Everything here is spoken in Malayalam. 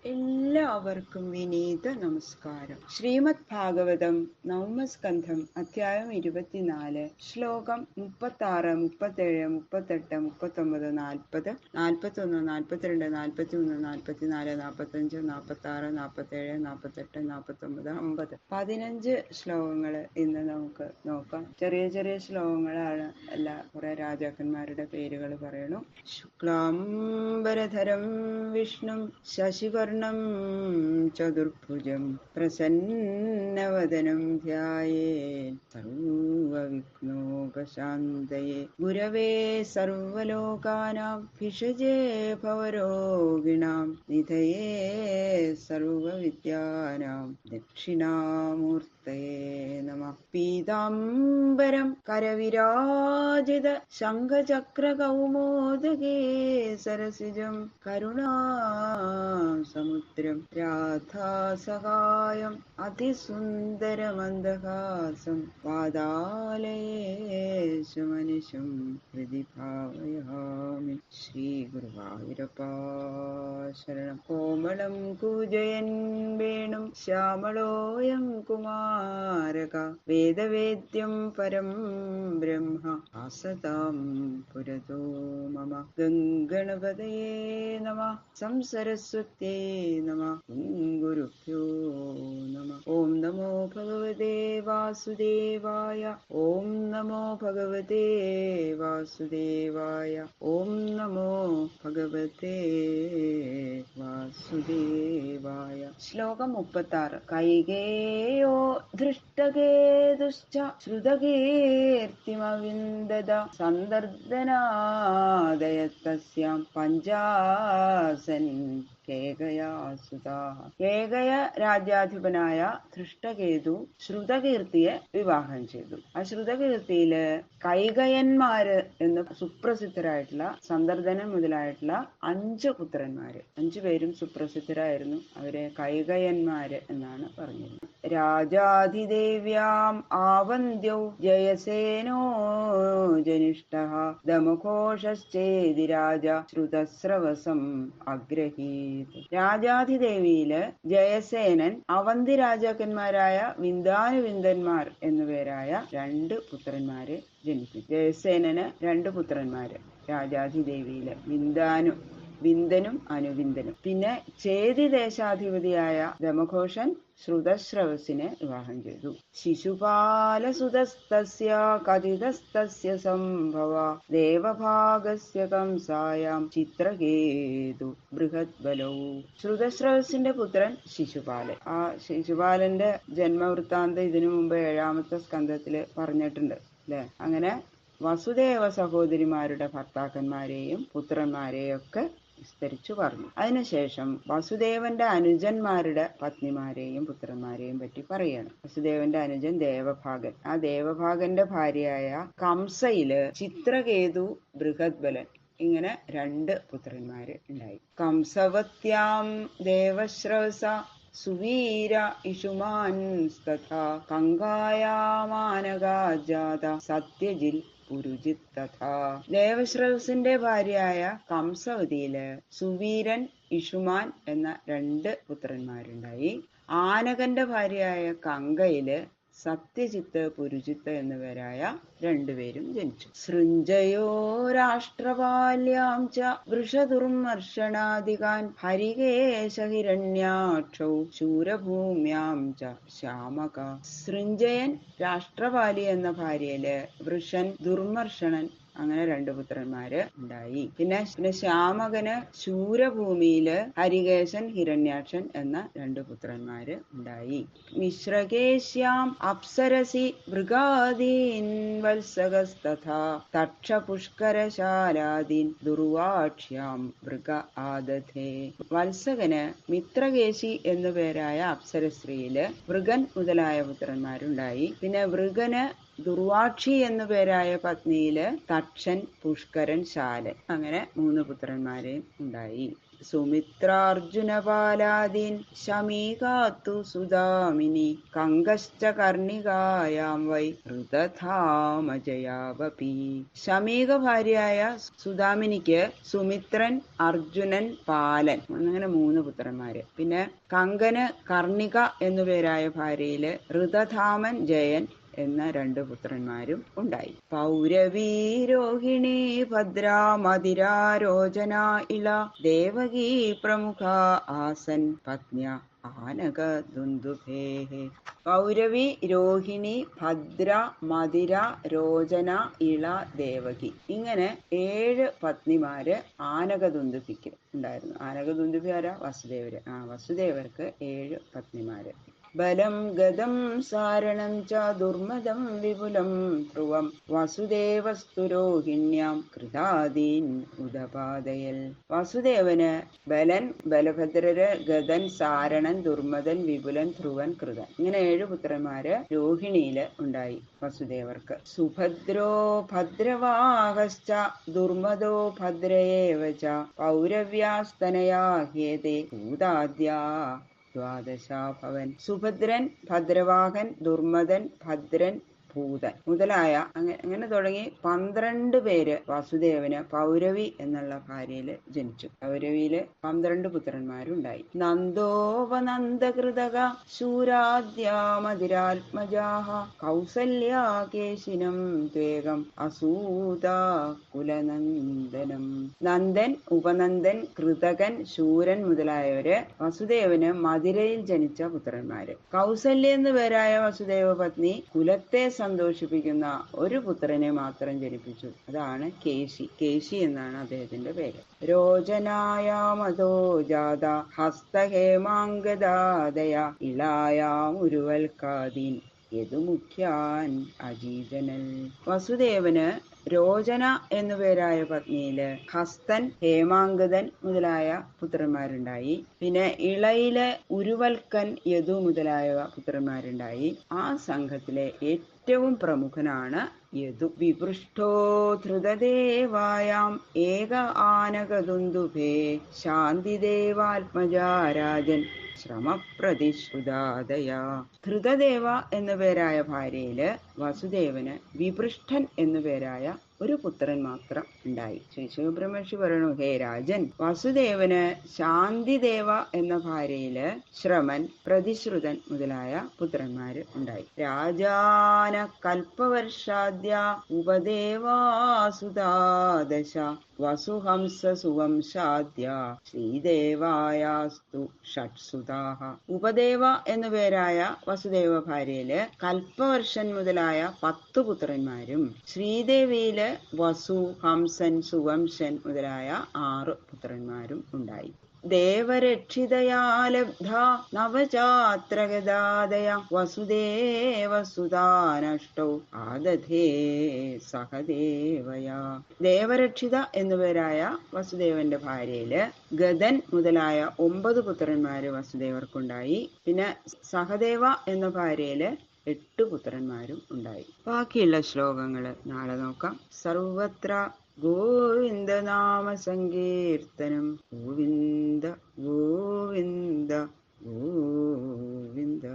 എല്ലാവർക്കും വിനീത നമസ്കാരം. ശ്രീമദ് ഭാഗവതം നവമസ്കന്ധം അധ്യായം 24 ശ്ലോകം 36, 37, 38, 39, 40, 41, 42, 43, 44, 45, 46, 47, 48, 49, 50 15 ശ്ലോകങ്ങൾ ഇന്ന് നമുക്ക് നോക്കാം. ചെറിയ ചെറിയ ശ്ലോകങ്ങളാണ്. കുറെ രാജാക്കന്മാരുടെ പേരുകൾ പറയണു. ശുക്ലാംബരധരം വിഷ്ണു ശശിവർണം ചതുർഭുജം പ്രസന്നവദനം ധ്യായേത് സർവവിഘ്നോപശാന്തയേ ഗുരവേ സർവലോകാനാം ഭിഷജേ ഭവരോഗിണാം നിധയേ സർവവിദ്യാനാം ദക്ഷിണാമൂർത്തയേ നമഃ. പീതാംബരം കരവിരാജിത ശംഖചക്രകൗമോദകേ സരസിജം കരുണാസമുദ്രം രാധാസഹായം അതിസുന്ദരമന്ദഹാസം പാതാലയേഷു മനിഷം ഹൃദി ഭാവയാമി. ശ്രീ ഗുരുവായൂരപ്പ ശരണം. കോമളം കൂജയൻ വേണും ശ്യാമളോയം കുമാരക വേദവേദ്യം പരം ബ്രഹ്മ ആസതാം പുരതോ മമ. ഗംഗണപതയേ നമഃ. സംസരസ്വത്യേ നമഃ. ഗുരുഭ്യോ നമഃ. ഓം നമോ ഭഗവതേ വാസുദേവായ. ഓം നമോ ഭഗവതേ വാസുദേവായ. ഓം നമോ ഭഗവതേ വാസുദേവായ. ശ്ലോകം 36. കൈകേയോ ധൃഷ്ടകേതുശ്ച ശ്രുതകീർത്തിമവിന്ദത സന്ദർദനാദയത്തസ്യാം പഞ്ചാസൻ കേകയാസുതാ. കേകയ രാജ്യാധിപനായ ധൃഷ്ടകേതു ശ്രുതകീർത്തിയെ വിവാഹം ചെയ്തു. ആ ശ്രുതകീർത്തിയില് കൈകയന്മാര് എന്ന് സുപ്രസിദ്ധരായിട്ടുള്ള സന്ദർദനൻ മുതലായിട്ടുള്ള 5 പുത്രന്മാര്, 5 പേരും സുപ്രസിദ്ധരായിരുന്നു. അവരെ കൈകയന്മാര് എന്നാണ് പറഞ്ഞിരുന്നത്. രാജാധിദേവ്യാം ആവന്ദ്യൗ ജയസേനോ ജനിഷ്ഠഃ ദമഘോഷശ്ചേതി രാജ ശ്രുതസ്രവസം അഗ്രഹീത്. രാജാധിദേവിയില് ജയസേനൻ അവന്തി രാജാക്കന്മാരായ വിന്ദാനുവിന്ദന്മാർ എന്നുപേരായ 2 പുത്രന്മാരെ ജനിപ്പിച്ചു. ജയസേനന് 2 പുത്രന്മാര് രാജാധിദേവിയില്, വിന്ദനും അനുവിന്ദനും. പിന്നെ ചേതി ദേശാധിപതിയായ ദമഘോഷൻ ശ്രുതശ്രവസിനെ വിവാഹം ചെയ്തു. ശിശുപാലസുതസ്തസ്യ കഥിതസ്തസ്യ സംഭവ ദേവഭാഗസ്യ കംസായാം ചിത്രകേതു ബൃഹദ്ബലൗ. ശ്രുതശ്രവസിന്റെ പുത്രൻ ശിശുപാലൻ. ആ ശിശുപാലന്റെ ജന്മവൃത്താന്തം ഇതിനു മുമ്പ് 7ാമത്തെ സ്കന്ധത്തില് പറഞ്ഞിട്ടുണ്ട് അല്ലെ. അങ്ങനെ വസുദേവ സഹോദരിമാരുടെ ഭർത്താക്കന്മാരെയും പുത്രന്മാരെയും ഒക്കെ വിസ്തരിച്ചു പറഞ്ഞു. അതിനുശേഷം വസുദേവന്റെ അനുജന്മാരുടെ പത്നിമാരെയും പുത്രന്മാരെയും പറ്റി പറയണം. വസുദേവന്റെ അനുജൻ ദേവഭാഗൻ. ആ ദേവഭാഗന്റെ ഭാര്യയായ കംസയില് ചിത്രകേതു ബൃഹദ്ബലൻ, ഇങ്ങനെ 2 പുത്രന്മാര് ഉണ്ടായി. കംസവത്യാം ദേവശ്രവസ സുവീര ഇഷുമാൻസ്തഥാ കങ്കായാമാനകാജാത സത്യജിൽ പുരുജിത് തഥാ. ദേവശ്രവസിന്റെ ഭാര്യയായ കംസവതിയില് സുവീരൻ, ഇഷുമാൻ എന്ന 2 പുത്രന്മാരുണ്ടായി. ആനകന്റെ ഭാര്യയായ കങ്കയില് സത്യജിത്ത്, പുരുജിത്ത് എന്നിവരായ 2 പേരും ജനിച്ചു. സൃഞ്ജയോ രാഷ്ട്രപാല്യാം ച വൃഷദുർമർഷണാദികാൻ ഹരികേശഹിരണ്യാക്ഷൗ ശൂരഭൂമ്യാം ച ശ്യാമക. സൃഞ്ജയൻ രാഷ്ട്രപാലി എന്ന ഭാര്യയില് വൃഷൻ, ദുർമർഷണൻ അങ്ങനെ 2 പുത്രന്മാര് ഉണ്ടായി. പിന്നെ ശ്യാമകന് ശൂരഭൂമിയില് ഹരികേശൻ, ഹിരണ്യാക്ഷൻ എന്ന 2 പുത്രന്മാര് ഉണ്ടായി. മിശ്രകേശ്യാം അപ്സരസി മൃഗാദീൻ വത്സകസ്തഥാ തക്ഷപുഷ്കരശാലാദീൻ ദുർവാക്ഷ്യാം മൃഗ ആദധേ. വത്സകന് മിത്രകേശി എന്നുപേരായ അപ്സരസ്ത്രീയില് വൃഗൻ മുതലായ പുത്രന്മാരുണ്ടായി. പിന്നെ വൃഗന് ദുർവാക്ഷി എന്നുപേരായ പത്നിയില് തക്ഷൻ, പുഷ്കരൻ, ശാലൻ അങ്ങനെ 3 പുത്രന്മാരെയും ഉണ്ടായി. സുമിത്രാർജുനപാലാദീൻ ശമീകാത്തു സുദാമിനി കങ്കശ്ച കർണികായാം വൈ ഋതധാമജയാവപി. ശമീക ഭാര്യയായ സുദാമിനിക്ക് സുമിത്രൻ, അർജുനൻ, പാലൻ അങ്ങനെ 3 പുത്രന്മാര്. പിന്നെ കങ്കന് കർണിക എന്നുപേരായ ഭാര്യയില് ഋതധാമൻ, ജയൻ എന്ന 2 പുത്രന്മാരും ഉണ്ടായി. പൗരവീ രോഹിണി ഭദ്രാ മതിരാരോചന ഇള ദേവകീ പ്രമുഖ ആസൻ പത്ന്യ ആനകദുന്ദുഭേ. പൗരവി, രോഹിണി, ഭദ്ര, മതിര, രോചന, ഇള, ദേവകി ഇങ്ങനെ 7 പത്നിമാര് ആനകദുന്ദുഭിക്ക് ഉണ്ടായിരുന്നു. ആനകദുന്ദുഭി ആരാ? വസുദേവര്. വസുദേവർക്ക് 7 പത്നിമാര്. ബലം ഗദം സാരണം ച ദുർമദം വിപുലം ധ്രുവം വസുദേവസ്തു രോഹിണ്യാം കൃതാദീൻ ഉദപാദയൽ. വസുദേവന് ബലൻ, ബലഭദ്രര്, ഗദൻ, സാരണൻ, ദുർമദൻ, വിപുലൻ, ധ്രുവൻ, കൃതൻ ഇങ്ങനെ 7 പുത്രന്മാര് രോഹിണിയില് ഉണ്ടായി വസുദേവർക്ക്. സുഭദ്രോ ഭദ്രവാഹശ്ച ദുർമദോ ഭദ്രയേവ ച പൗരവ്യാസ്തനയാ ഹേതേ ഭൂതാദ്യാ ദ്വാദശാഭവൻ. സുഭദ്രൻ, ഭദ്രവാഹൻ, ദുർമദൻ, ഭദ്രൻ, ഭൂതൻ മുതലായ അങ്ങനെ തുടങ്ങി 12 പേര് വാസുദേവന് പൗരവി എന്നുള്ള ഭാര്യയില് ജനിച്ചു. പൗരവിയില് 12 പുത്രന്മാരുണ്ടായി. നന്ദോപനന്ദകൃതക ശൂരാദ്യാമതിരാത്മജാഹ കൗസല്യാകേശിനം ത്വേകം അസൂത കുലനന്ദനം. നന്ദൻ, ഉപനന്ദൻ, കൃതകൻ, ശൂരൻ മുതലായവര് വസുദേവന് മധുരയിൽ ജനിച്ച പുത്രന്മാര്. കൗസല്യ എന്നു പേരായ വസുദേവ പത്നി കുലത്തെ സന്തോഷിപ്പിക്കുന്ന ഒരു പുത്രനെ മാത്രം ജനിപ്പിച്ചു. അതാണ് കേശി. കേശി എന്നാണ് അദ്ദേഹത്തിന്റെ പേര്. രോചനായാമതോ ജാത ഹസ്തഹേമാംഗദാദയ ഇളായാം ഉരുവൽക്കാദീൻ യദുമുഖ്യാൻ അജീജനൽ. വസുദേവന് രോചന എന്നുപേരായ പത്നിയില് ഹസ്തൻ, ഹേമാങ്കദൻ മുതലായ പുത്രന്മാരുണ്ടായി. പിന്നെ ഇളയില് ഉരുവൽക്കൻ, യദു മുതലായ പുത്രന്മാരുണ്ടായി. ആ സംഘത്തിലെ ഏറ്റവും പ്രമുഖനാണ് യദു. വിപൃഷ്ടോ ധൃതദേവായാം ഏക ആനകദുന്ദുഭേ ശാന്തിദേവാത്മജാരാജൻ ശ്രമപ്രതിശ്രുതാദയ. ധൃതദേവ എന്നുപേരായ ഭാര്യയില് വസുദേവന് വിപൃഷ്ടൻ എന്നുപേരായ ഒരു പുത്രൻ മാത്രം ഉണ്ടായി. ശ്രീ ശിവബ്രഹ്മർഷി പറയണു, ഹേ രാജൻ, വസുദേവന് ശാന്തിദേവ എന്ന ഭാര്യയില് ശ്രമൻ, പ്രതിശ്രുതൻ മുതലായ പുത്രന്മാര് ഉണ്ടായി. രാജാന കൽപ്പവർഷാദ്യ ഉപദേവാസുതാദശ വസുഹംസ സുവംശാദ്യ ശ്രീദേവായാസ്തു ഷട്സുതാഹ. ഉപദേവ എന്നുപേരായ വസുദേവ ഭാര്യയില് കൽപ്പവർഷൻ മുതലായ 10 പുത്രന്മാരും ശ്രീദേവിയില് വസു, ഹംസൻ, സുവംശൻ മുതലായ 6 പുത്രന്മാരും ഉണ്ടായി. ദേവരക്ഷിതയാലബ്ധ നവചാത്രഗദാദയ വസുദേവസുതാനഷ്ടൗ ആദധേ സഹദേവയാ. ദേവരക്ഷിത എന്നുപേരായ വസുദേവന്റെ ഭാര്യയില് ഗദൻ മുതലായ 9 പുത്രന്മാര് വസുദേവർക്കുണ്ടായി. പിന്നെ സഹദേവ എന്ന ഭാര്യയില് 8 പുത്രന്മാരും ഉണ്ടായി. ബാക്കിയുള്ള ശ്ലോകങ്ങള് നാളെ നോക്കാം. സർവത്ര ഗോവിന്ദ നാമ സങ്കീർത്തനം. ഗോവിന്ദ ഗോവിന്ദ ഗോവിന്ദ.